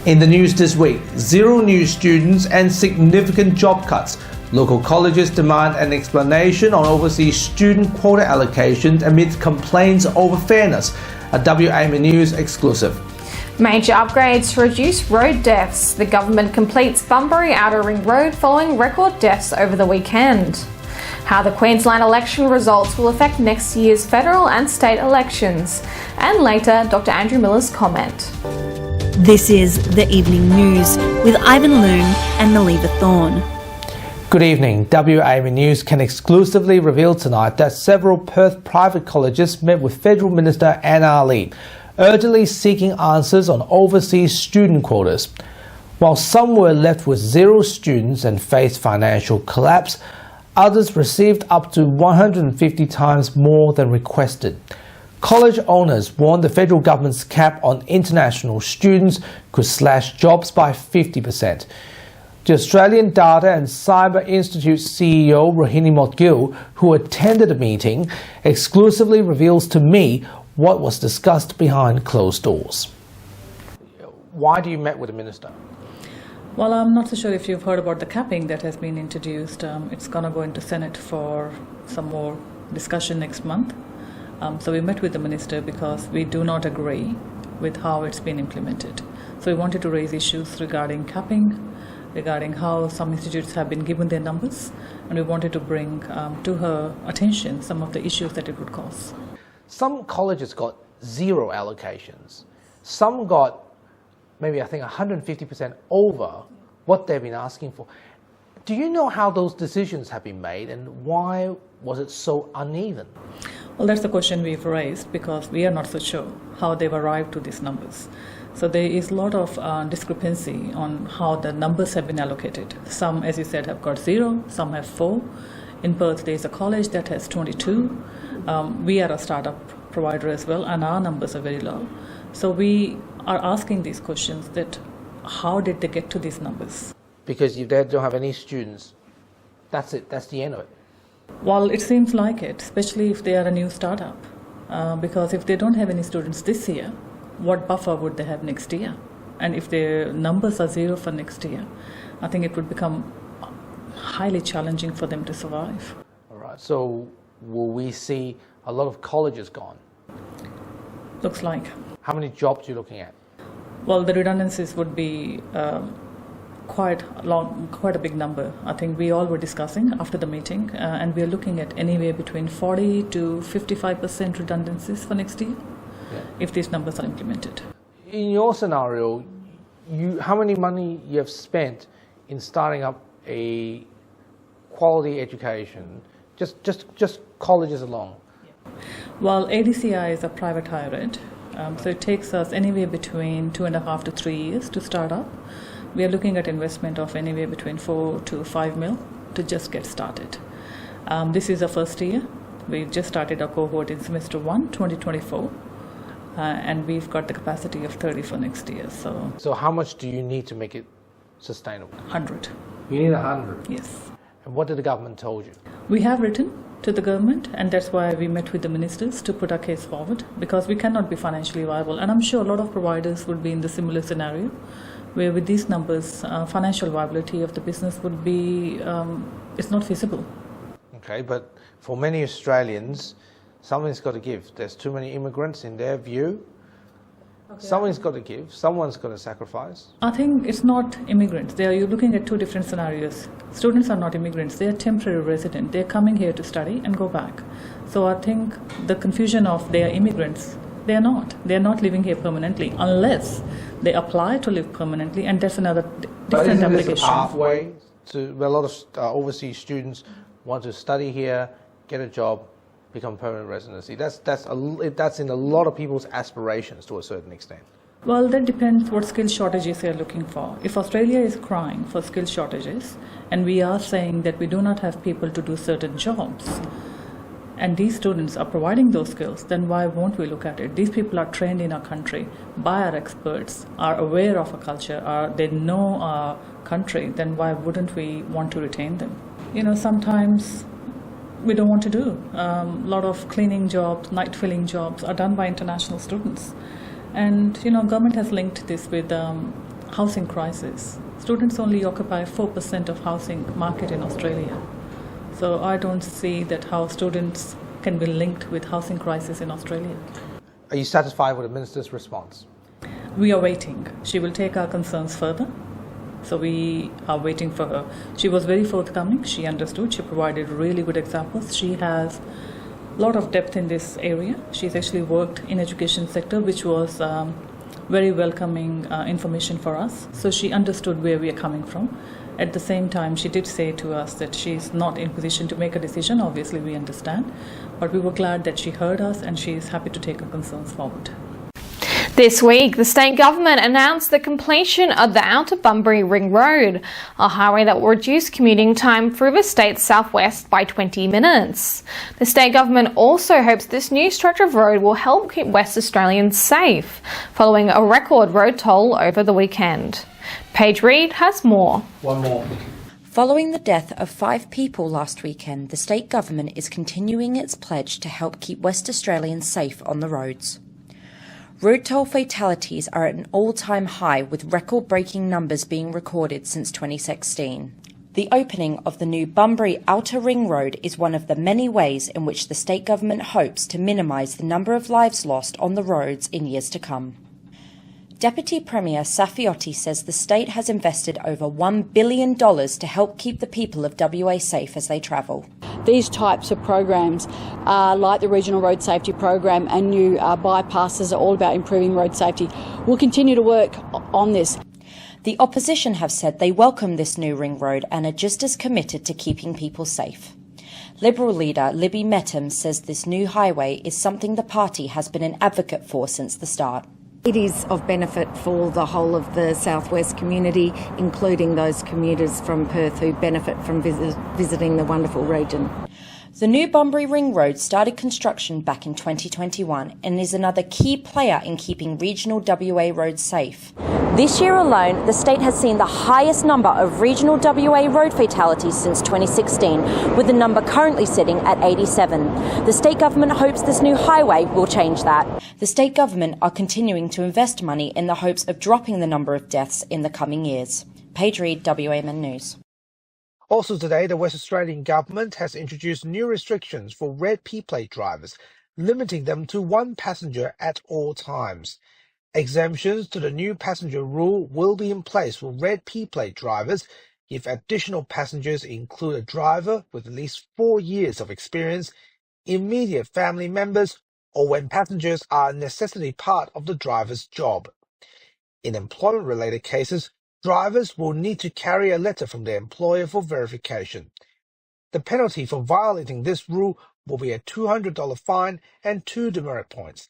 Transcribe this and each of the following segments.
In the news this week, zero new students and significant job cuts. Local colleges demand an explanation on overseas student quota allocations amid complaints over fairness. A WAMA News exclusive. Major upgrades to reduce road deaths. The government completes Bunbury Outer Ring Road following record deaths over the weekend. How the Queensland election results will affect next year's federal and state elections. And later, Dr. Andrew Miller's comment. This is The Evening News with Ivan Loom and Maliva Thorne. Good evening. WAMA News can exclusively reveal tonight that several Perth private colleges met with Federal Minister Anna Ali, urgently seeking answers on overseas student quotas. While some were left with zero students and faced financial collapse, others received up to 150 times more than requested. College owners warned the federal government's cap on international students could slash jobs by 50%. The Australian Data and Cyber Institute CEO Rohini Motgill, who attended the meeting, exclusively reveals to me what was discussed behind closed doors. Why do you met with the minister? Well, I'm not so sure if you've heard about the capping that has been introduced. It's going to go into Senate for some more discussion next month. So we met with the minister because we do not agree with how it's been implemented. So we wanted to raise issues regarding capping, regarding how some institutes have been given their numbers, and we wanted to bring to her attention some of the issues that it would cause. Some colleges got zero allocations. Some got maybe, I think, 150% over what they've been asking for. Do you know how those decisions have been made, and why was it so uneven? Well, that's the question we've raised because we are not so sure how they've arrived to these numbers. So there is a lot of discrepancy on how the numbers have been allocated. Some, as you said, have got 0, some have 4. In Perth, there is a college that has 22. We are a startup provider as well, and our numbers are very low. So we are asking these questions that how did they get to these numbers? Because if they don't have any students, that's it, that's the end of it. Well, it seems like it, especially if they are a new startup. Because if they don't have any students this year, what buffer would they have next year? And if their numbers are 0 for next year, I think it would become highly challenging for them to survive. All right, so will we see a lot of colleges gone? Looks like. How many jobs are you looking at? Well, the redundancies would be quite a big number. I think we all were discussing after the meeting, and we are looking at anywhere between 40 to 55% redundancies for next year, if these numbers are implemented. In your scenario, how many money you have spent in starting up a quality education, just colleges alone? Well, ADCI is a private higher ed, so it takes us anywhere between 2.5 to 3 years to start up. We are looking at investment of anywhere between 4 to 5 mil to just get started. This is our first year. We've just started our cohort in semester 1, 2024, and we've got the capacity of 30 for next year. So how much do you need to make it sustainable? 100. You need 100? Yes. And what did the government told you? We have written to the government, and that's why we met with the ministers to put our case forward, because we cannot be financially viable. And I'm sure a lot of providers would be in the similar scenario, where with these numbers, financial viability of the business would be, it's not feasible. Okay, but for many Australians, something's got to give. There's too many immigrants in their view. Okay. Something's got to give. Someone's got to sacrifice. I think it's not immigrants. You're looking at two different scenarios. Students are not immigrants. They're temporary residents. They're coming here to study and go back. So I think the confusion of they are immigrants, they're not. They're not living here permanently unless they apply to live permanently, and that's another different application. This a pathway to where a lot of overseas students want to study here, get a job, become permanent residency. That's in a lot of people's aspirations to a certain extent. Well, that depends what skill shortages they're looking for. If Australia is crying for skill shortages, and we are saying that we do not have people to do certain jobs, and these students are providing those skills, then why won't we look at it? These people are trained in our country by our experts, are aware of our culture, they know our country, then why wouldn't we want to retain them? You know, sometimes we don't want to do. A lot of cleaning jobs, night filling jobs are done by international students. And, you know, government has linked this with housing crisis. Students only occupy 4% of housing market in Australia. So I don't see that how students can be linked with housing crisis in Australia. Are you satisfied with the Minister's response? We are waiting. She will take our concerns further. So we are waiting for her. She was very forthcoming. She understood. She provided really good examples. She has a lot of depth in this area. She's actually worked in education sector, which was very welcoming information for us. So she understood where we are coming from. At the same time, she did say to us that she's not in position to make a decision. Obviously, we understand. But we were glad that she heard us and she is happy to take her concerns forward. This week, the state government announced the completion of the Outer Bunbury Ring Road, a highway that will reduce commuting time through the state's southwest by 20 minutes. The state government also hopes this new stretch of road will help keep West Australians safe, following a record road toll over the weekend. Paige Reid has more. One more. Following the death of 5 people last weekend, the state government is continuing its pledge to help keep West Australians safe on the roads. Road toll fatalities are at an all-time high, with record-breaking numbers being recorded since 2016. The opening of the new Bunbury Outer Ring Road is one of the many ways in which the state government hopes to minimise the number of lives lost on the roads in years to come. Deputy Premier Safiotti says the state has invested over $1 billion to help keep the people of WA safe as they travel. These types of programs, like the Regional Road Safety Program and new bypasses, are all about improving road safety. We'll continue to work on this. The opposition have said they welcome this new ring road and are just as committed to keeping people safe. Liberal leader Libby Mettam says this new highway is something the party has been an advocate for since the start. It is of benefit for the whole of the southwest community, including those commuters from Perth who benefit from visiting the wonderful region. The new Bunbury Ring Road started construction back in 2021 and is another key player in keeping regional WA roads safe. This year alone, the state has seen the highest number of regional WA road fatalities since 2016, with the number currently sitting at 87. The state government hopes this new highway will change that. The state government are continuing to invest money in the hopes of dropping the number of deaths in the coming years. Paige Reid, WAMN News. Also today, the West Australian government has introduced new restrictions for red P-plate drivers, limiting them to 1 passenger at all times. Exemptions to the new passenger rule will be in place for red P-plate drivers if additional passengers include a driver with at least 4 years of experience, immediate family members, or when passengers are a necessary part of the driver's job. In employment-related cases, drivers will need to carry a letter from their employer for verification. The penalty for violating this rule will be a $200 fine and 2 demerit points.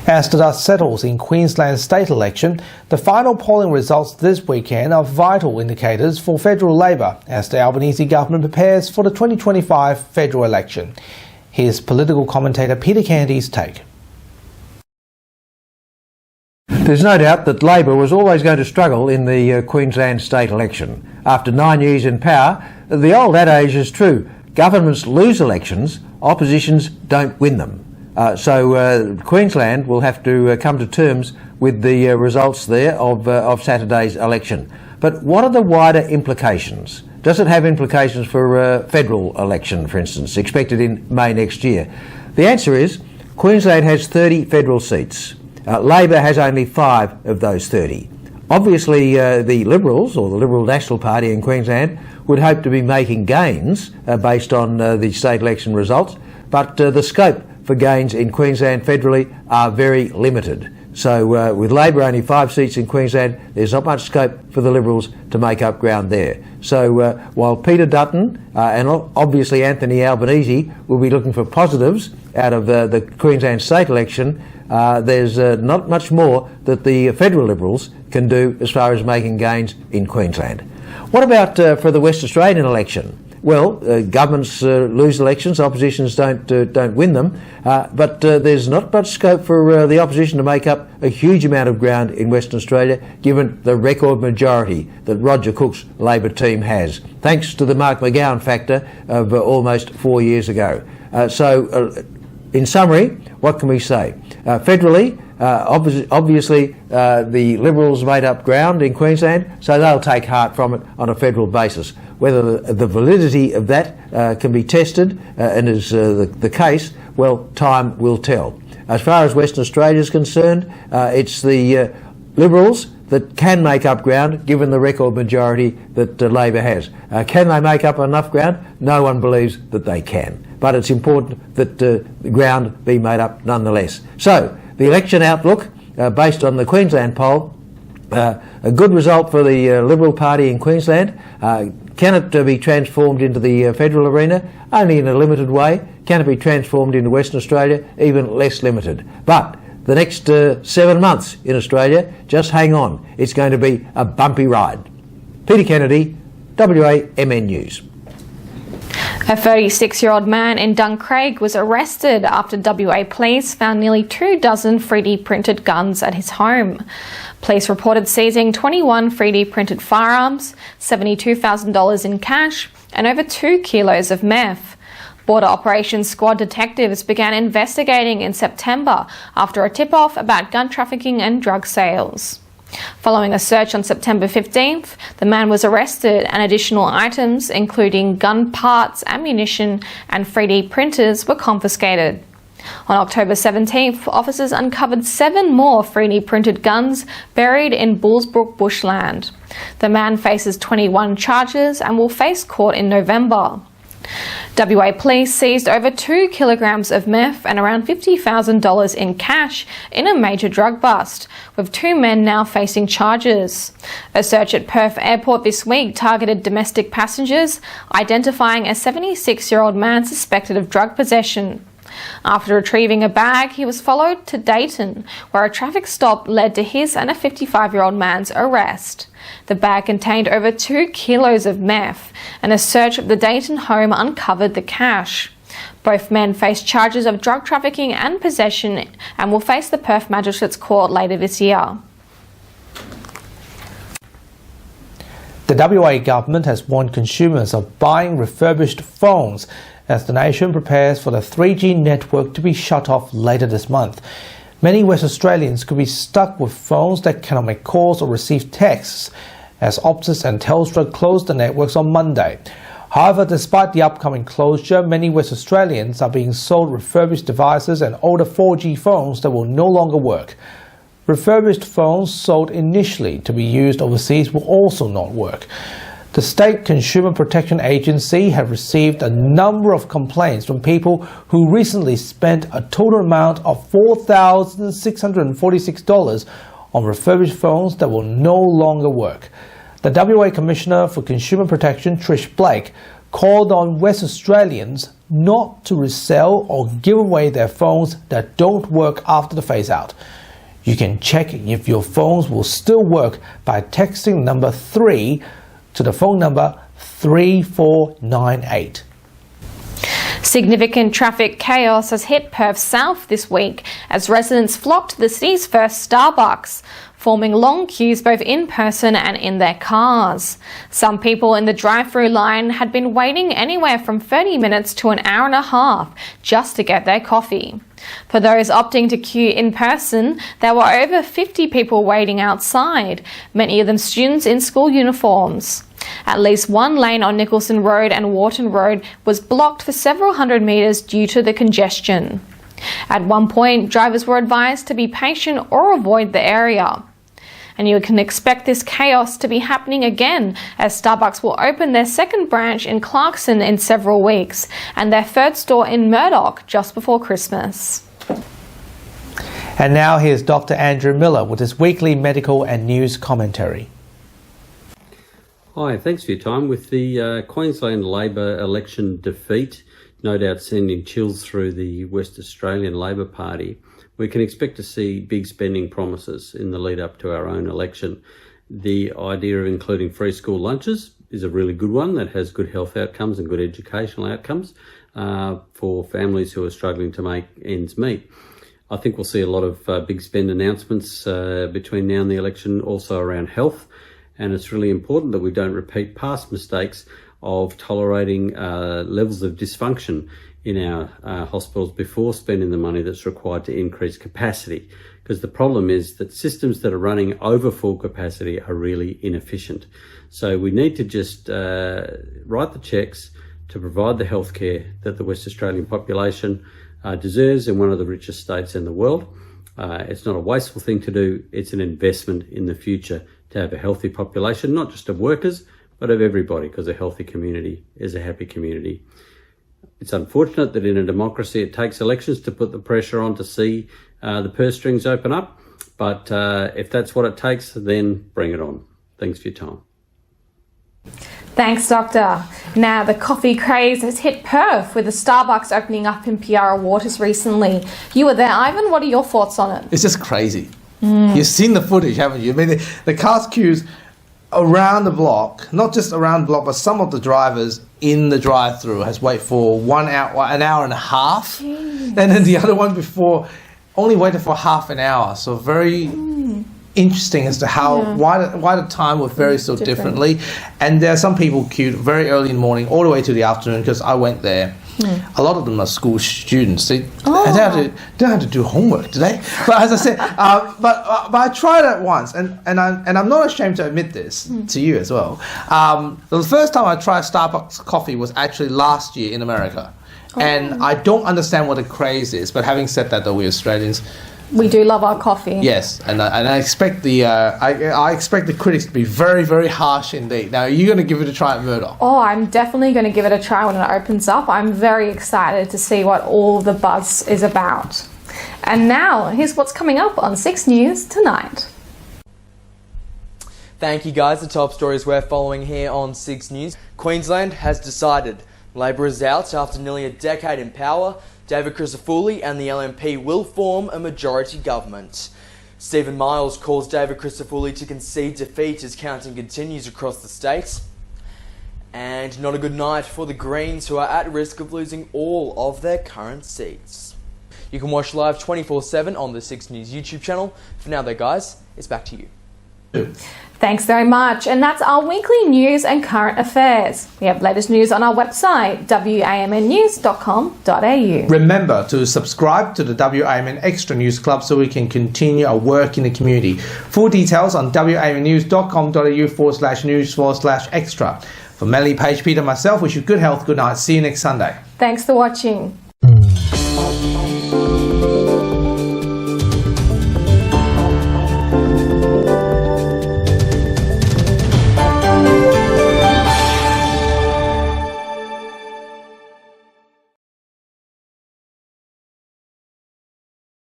As the dust settles in Queensland's state election, the final polling results this weekend are vital indicators for federal Labor as the Albanese government prepares for the 2025 federal election. Here's political commentator Peter Candy's take. There's no doubt that Labor was always going to struggle in the Queensland state election. After 9 years in power, the old adage is true. Governments lose elections, oppositions don't win them. So Queensland will have to come to terms with the results there of Saturday's election. But what are the wider implications? Does it have implications for a federal election, for instance, expected in May next year? The answer is Queensland has 30 federal seats. Labor has only 5 of those 30. Obviously, the Liberals, or the Liberal National Party in Queensland, would hope to be making gains based on the state election results, but the scope for gains in Queensland federally are very limited. So with Labor only 5 seats in Queensland, there's not much scope for the Liberals to make up ground there. So while Peter Dutton and obviously Anthony Albanese will be looking for positives out of the Queensland state election, there's not much more that the federal Liberals can do as far as making gains in Queensland. What about for the West Australian election? Well, governments lose elections, oppositions don't win them, but there's not much scope for the opposition to make up a huge amount of ground in Western Australia, given the record majority that Roger Cook's Labor team has, thanks to the Mark McGowan factor of almost 4 years ago. In summary, what can we say? Federally, Obviously, the Liberals made up ground in Queensland, so they'll take heart from it on a federal basis. Whether the validity of that can be tested and is the case, well, time will tell. As far as Western Australia is concerned, it's the Liberals that can make up ground, given the record majority that Labor has. Can they make up enough ground? No one believes that they can. But it's important that the ground be made up nonetheless. So, the election outlook, based on the Queensland poll, a good result for the Liberal Party in Queensland. Can it be transformed into the federal arena? Only in a limited way. Can it be transformed into Western Australia? Even less limited. But the next 7 months in Australia, just hang on. It's going to be a bumpy ride. Peter Kennedy, WAMN News. A 36-year-old man in Duncraig was arrested after WA police found nearly 24 3D printed guns at his home. Police reported seizing 21 3D printed firearms, $72,000 in cash and over 2 kilos of meth. Border Operations Squad detectives began investigating in September after a tip-off about gun trafficking and drug sales. Following a search on September 15th, the man was arrested and additional items, including gun parts, ammunition and 3D printers, were confiscated. On October 17th, officers uncovered 7 more 3D printed guns buried in Bullsbrook bushland. The man faces 21 charges and will face court in November. WA police seized over 2 kilograms of meth and around $50,000 in cash in a major drug bust, with 2 men now facing charges. A search at Perth Airport this week targeted domestic passengers, identifying a 76-year-old man suspected of drug possession. After retrieving a bag, he was followed to Dayton, where a traffic stop led to his and a 55-year-old man's arrest. The bag contained over 2 kilos of meth, and a search of the Dayton home uncovered the cash. Both men face charges of drug trafficking and possession and will face the Perth Magistrates Court later this year. The WA government has warned consumers of buying refurbished phones as the nation prepares for the 3G network to be shut off later this month. Many West Australians could be stuck with phones that cannot make calls or receive texts, as Optus and Telstra closed the networks on Monday. However, despite the upcoming closure, many West Australians are being sold refurbished devices and older 4G phones that will no longer work. Refurbished phones sold initially to be used overseas will also not work. The State Consumer Protection Agency have received a number of complaints from people who recently spent a total amount of $4,646 on refurbished phones that will no longer work. The WA Commissioner for Consumer Protection, Trish Blake, called on West Australians not to resell or give away their phones that don't work after the phase-out. You can check if your phones will still work by texting number 3 to the phone number 3498. Significant traffic chaos has hit Perth South this week as residents flocked to the city's first Starbucks, forming long queues both in person and in their cars. Some people in the drive-through line had been waiting anywhere from 30 minutes to an hour and a half just to get their coffee. For those opting to queue in person, there were over 50 people waiting outside, many of them students in school uniforms. At least one lane on Nicholson Road and Wharton Road was blocked for several hundred metres due to the congestion. At one point, drivers were advised to be patient or avoid the area. And you can expect this chaos to be happening again as Starbucks will open their second branch in Clarkson in several weeks and their third store in Murdoch just before Christmas. And now here's Dr. Andrew Miller with his weekly medical and news commentary. Hi, thanks for your time. With the Queensland Labor election defeat, no doubt sending chills through the West Australian Labor Party, we can expect to see big spending promises in the lead up to our own election. The idea of including free school lunches is a really good one that has good health outcomes and good educational outcomes for families who are struggling to make ends meet. I think we'll see a lot of big spend announcements between now and the election also around health. And it's really important that we don't repeat past mistakes of tolerating levels of dysfunction in our hospitals before spending the money that's required to increase capacity, because the problem is that systems that are running over full capacity are really inefficient. So we need to just write the checks to provide the healthcare that the West Australian population deserves in one of the richest states in the world. It's not a wasteful thing to do, it's an investment in the future to have a healthy population, not just of workers, but of everybody, because a healthy community is a happy community. It's unfortunate that in a democracy it takes elections to put the pressure on to see the purse strings open up, but if that's what it takes, then bring it on. Thanks for your time. Thanks, Doctor. Now, the coffee craze has hit Perth with a Starbucks opening up in Piara Waters recently. You were there, Ivan. What are your thoughts on it? It's just crazy. You've seen the footage, haven't you? I mean, the cars queues around the block, not just around the block, but some of the drivers in the drive-through has waited for an hour and a half. Jeez. And then the other one before only waited for half an hour. So very interesting as to how why the time would vary so differently. And there are some people queued very early in the morning all the way to the afternoon, because I went there. A lot of them are school students. They don't have to do homework, do they? But as I said, but I tried it once, and I'm not ashamed to admit this to you as well. The first time I tried Starbucks coffee was actually last year in America, and I don't understand what the craze is. But having said that, though, we Australians, we do love our coffee. Yes, and I expect I expect the critics to be very, very harsh indeed. Now, are you going to give it a try at Murdoch? Oh, I'm definitely going to give it a try when it opens up. I'm very excited to see what all the buzz is about. And now, here's what's coming up on 6 News tonight. Thank you, guys. The top stories we're following here on 6 News. Queensland has decided Labor is out after nearly a decade in power. David Crisafulli and the LNP will form a majority government. Stephen Miles calls David Crisafulli to concede defeat as counting continues across the state. And not a good night for the Greens, who are at risk of losing all of their current seats. You can watch live 24/7 on the 6 News YouTube channel. For now though, guys, it's back to you. Thanks very much, and that's our weekly news and current affairs. We have latest news on our website, wamnnews.com.au. Remember to subscribe to the WAMN Extra News Club so we can continue our work in the community. Full details on wamnnews.com.au/news/extra. For Melly, Paige, Peter, and myself, wish you good health, good night. See you next Sunday. Thanks for watching.